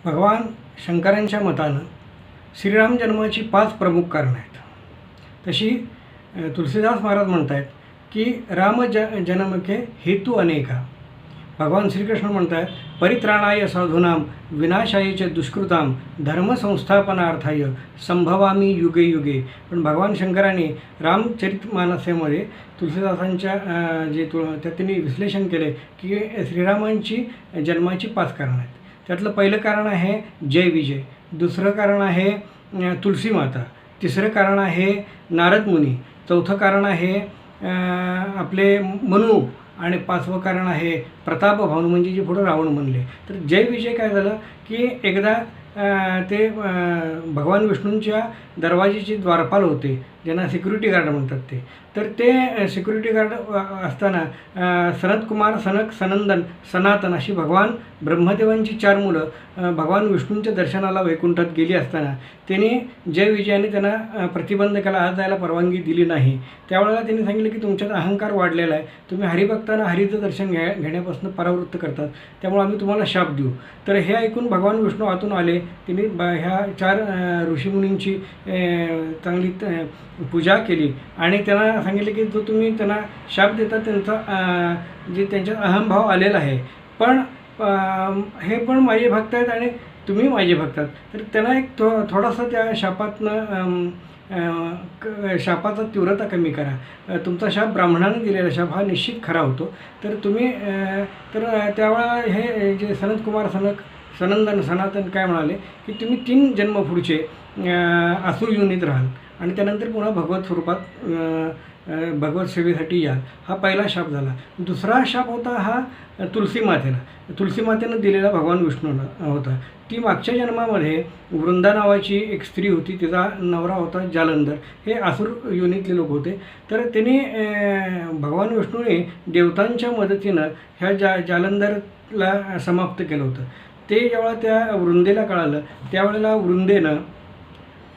भगवान शंकरांच्या मतानं श्रीराम जन्माची 5 प्रमुख कारणं आहेत। तशी तुलसीदास महाराज म्हणत आहेत की राम जन्म के हेतू अनेका। भगवान श्रीकृष्ण म्हणत आहेत परित्राणाय साधूनाम विनाशाय च दुष्कृताम धर्मसंस्थापनार्थाय संभवामी युगे युगे। पण भगवान शंकरांनी रामचरितमानसेमध्ये तुलसीदासांच्या त्यात त्यांनी विश्लेषण केले की श्रीरामांची जन्माची 5 कारणं आहेत। त्यातलं पहिलं कारण आहे जय विजय, दुसरं कारण आहे तुलसी माता, तिसरं कारण आहे नारद मुनी, चौथं कारण आहे आपले मनु आणि 5वं कारण आहे प्रताप भानू म्हणजे जे पुढं रावण बनले। तर जय विजय काय झालं की एकदा ते भगवान विष्णूंच्या दरवाजेचे द्वारपाल होते, ज्यांना सिक्युरिटी गार्ड म्हणतात तर ते सिक्युरिटी गार्ड असताना सनतकुमार, सनक, सनंदन, सनातन अशी भगवान ब्रह्मदेवांची 4 मुलं भगवान विष्णूंच्या दर्शनाला वैकुंठात गेली असताना त्यांनी जय विजयाने त्यांना प्रतिबंध केला, आत जायला परवानगी दिली नाही। त्यावेळेला त्यांनी सांगितलं की तुमच्यात अहंकार वाढलेला आहे, तुम्ही हरिभक्तांना हरीचं दर्शन घेण्यापासून परावृत्त करतात, त्यामुळे आम्ही तुम्हाला शाप देऊ। तर हे ऐकून भगवान विष्णू आतून आले, त्यांनी ह्या 4 ऋषीमुनींची चांगली पूजा केली आणि त्यांना सांगितले की जो तुम्ही त्यांना शाप देता त्यांचा जे त्यांच्यात अहंभाव आलेला आहे, पण हे पण माझे भक्त आहेत आणि तुम्ही माझे भक्त आहात, तर त्यांना एक थोडासा त्या शापातनं शापाचा तीव्रता कमी करा। तुमचा शाप ब्राह्मणाने दिलेला शाप हा निश्चित खरा होतो। तर तुम्ही त्यावेळेला हे जे सनतकुमार, सनक, सनंदन, सनातन काय म्हणाले की तुम्ही 3 जन्म पुढचे असुर योनीत राहाल आणि त्यानंतर पुन्हा भगवत स्वरूपात भगवत सेवेसाठी याल। हा पहिला शाप झाला। दुसरा शाप होता हा तुलसी मातेनं दिलेला भगवान विष्णूला होता। ती मागच्या जन्मामध्ये वृंदा नावाची एक स्त्री होती, तिचा नवरा होता जालंधर, हे असुर योनीतले लोक होते। तर त्यांनी भगवान विष्णूने देवतांच्या मदतीनं ह्या जालंधरला समाप्त केलं होतं। ते जेव्हा त्या वृंदेला कळालं त्यावेळेला वृंदेनं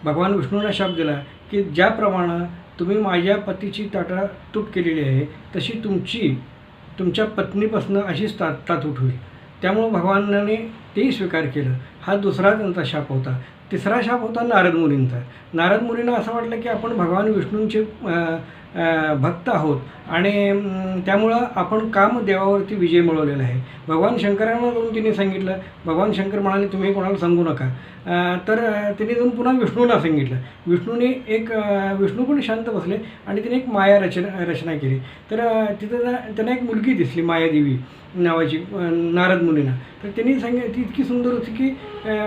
भगवान विष्णूला शाप दिला की ज्याप्रमाणे तुम्ही माझ्या पतीची ताटातूट केलेली आहे तशी तुमच्या पत्नीपासून अशीच ताटूट होईल। त्यामुळं भगवानाने तेही स्वीकार केलं। हा दुसरा त्यांचा शाप होता। तिसरा शाप होता नारद मुनींचा। नारद मुनींना असं वाटलं की आपण भगवान विष्णूंचे भक्त आहोत आणि त्यामुळं आपण कामदेवावरती विजय मिळवलेला आहे। भगवान शंकरांना जाऊन त्यांनी सांगितलं, भगवान शंकर म्हणाले तुम्ही कोणाला सांगू नका। तर त्यांनी जाऊन पुन्हा विष्णूंना सांगितलं। विष्णू पण शांत बसले आणि तिने एक माया रचना केली। तर तिथं त्यांना एक मुलगी दिसली मायादेवी नावाची नारद मुनींना। तर त्यांनी ती इतकी सुंदर होती की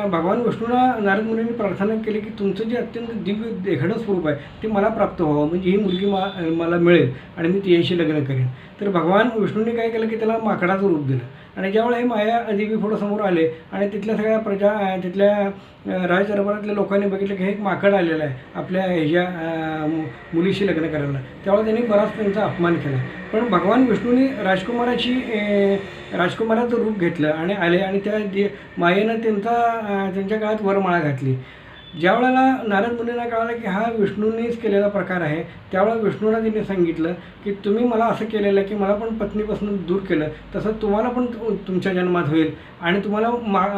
भगवान विष्णूला नारद मुनींनी प्रार्थना केली की तुमचं जे अत्यंत दिव्य देखणं स्वरूप आहे ते मला प्राप्त व्हावं, म्हणजे ही मुलगी मला मिळेल आणि मी तिच्याशी लग्न करेन। तर भगवान विष्णूंनी काय केलं की त्याला माकडाचं रूप दिलं आणि ज्यावेळेला हे मायादेवी पुढं समोर आले आणि तिथल्या सगळ्या तिथल्या राजदरबारातल्या लोकांनी बघितलं की हे एक माकड आलेलं आहे आपल्या ह्याच्या मुलीशी लग्न करायला, त्यावेळेला त्यांनी बराच त्यांचा अपमान केला। पण भगवान विष्णूंनी राजकुमाराचं रूप घेतलं आणि आले आणि त्या मायेनं त्यांच्या काळात वरमाळा घातली। ज्यावेळेला नारद मुनींना कळालं की हा विष्णूंनीच केलेला प्रकार आहे, त्यावेळेला विष्णूला त्यांनी सांगितलं की तुम्ही मला असं केलेलं की मला पण पत्नीपासून दूर केलं, तसं तुम्हाला पण तुमच्या जन्मात होईल आणि तुम्हाला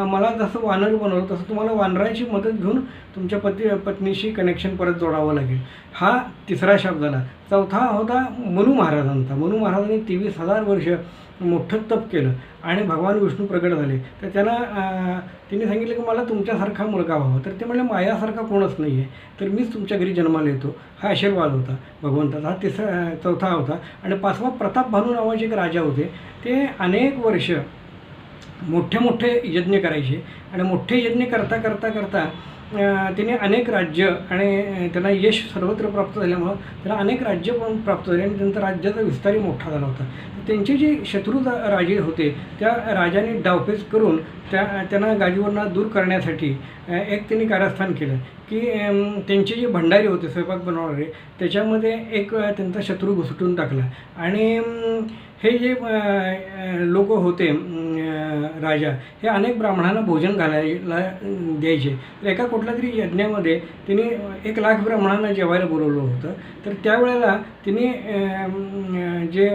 मला जसं वानर बनवलं तसं तुम्हाला वानराची मदत घेऊन तुमच्या पत्नीशी कनेक्शन परत जोडावं लागेल। हा तिसरा शाप झाला। चौथा होता मनु महाराजांचा। मनु महाराजांनी 23,000 वर्ष मोठं तप केलं आणि भगवान विष्णू प्रकट झाले। तर त्यांनी सांगितलं की मला तुमच्यासारखा मुलगा व्हावा। तर ते म्हणले माझ्यासारखा कोणच नाही आहे, तर मीच तुमच्या घरी जन्माला येतो। हा आशीर्वाद होता भगवंताचा। हा चौथा होता। आणि 5वा प्रताप भानू नावाचे एक राजा होते। ते अनेक वर्ष मोठे यज्ञ करायचे आणि मोठे यज्ञ करता त्याने अनेक राज्य आणि त्यांना यश सर्वत्र प्राप्त झाल्यामुळं त्यांना अनेक राज्य पण प्राप्त झाले आणि त्यांचा राज्याचा विस्तारही मोठा झाला होता। त्यांचे जे शत्रू राजे होते त्या राजाने डावपेच करून त्यांना गादीवरनं दूर करण्यासाठी एक त्यांनी कारस्थान केलं की त्यांचे जे भंडारी होते स्वयंपाक बनवणारे त्याच्यामध्ये एक त्यांचा शत्रू घुसटून टाकला आणि हे जे लोक होते राजा हे अनेक ब्राह्मणांना भोजन घालायला द्यायचे। तर एका कुठल्या तरी यज्ञामध्ये त्यांनी 1,00,000 ब्राह्मणांना जेवायला बोलवलं होतं। तर त्यावेळेला त्यांनी जे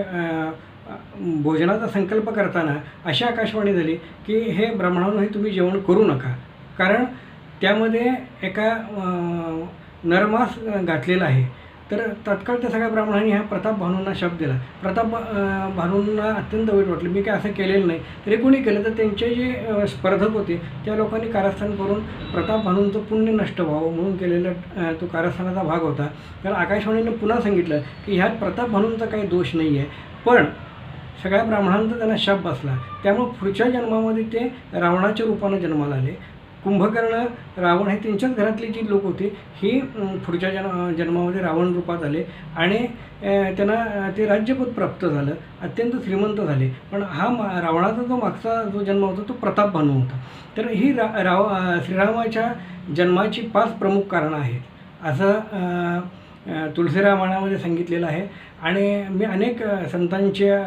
भोजनाचा संकल्प करताना अशी आकाशवाणी झाली की हे ब्राह्मणांनो हे तुम्ही जेवण करू नका, कारण त्यामध्ये एका नरमास घातलेला आहे. तर तत्काळ त्या सगळ्या ब्राह्मणांनी ह्या प्रताप भानूंना शाप दिला. प्रताप भानूंना अत्यंत वाईट वाटलं, मी काय असं केलेलं नाही. तरी कोणी केलं तर त्यांचे जे स्पर्धक होते त्या लोकांनी कारस्थान करून प्रताप भानूंचं पुण्य नष्ट व्हावं म्हणून केलेला तो कारस्थानाचा भाग होता. तर आकाशवाणीने पुन्हा सांगितलं की ह्यात प्रताप भानूंचा काही दोष नाही आहे, पण सगळ्या ब्राह्मणांचा त्यांना शाप बसला. त्यामुळे पुढच्या जन्मामध्ये ते रावणाच्या रूपानं जन्माला आले. कुंभकर्ण रावण हे त्यांच्याच घरातली जी लोक होती ही पुढच्या जन्मामध्ये रावण रूपात आले आणि त्यांना ते राज्यपद प्राप्त झालं, अत्यंत श्रीमंत झाले. पण हा रावणाचा जो मागचा जो जन्म होता तो प्रताप भानू होता. तर ही श्रीरामाच्या जन्माची 5 प्रमुख कारणं आहेत असं तुलसीरामायणामध्ये सांगितलेलं आहे. आणि मी अनेक संतांच्या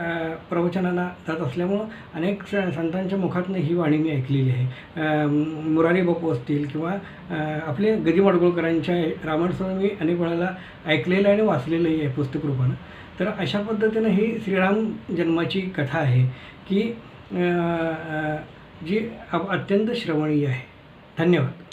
प्रवचनांना जात असल्यामुळं अनेक संतांच्या मुखातनं ही वाणी मी ऐकलेली आहे. मुरारी बापू असतील किंवा आपले गदी माडगुळकरांच्या रामायण मी अनेक वेळेला ऐकलेलं आहे आणि वाचलेलंही आहे पुस्तक रूपानं. तर अशा पद्धतीनं ही श्रीराम जन्माची कथा आहे की जी अत्यंत श्रवणीय आहे. धन्यवाद.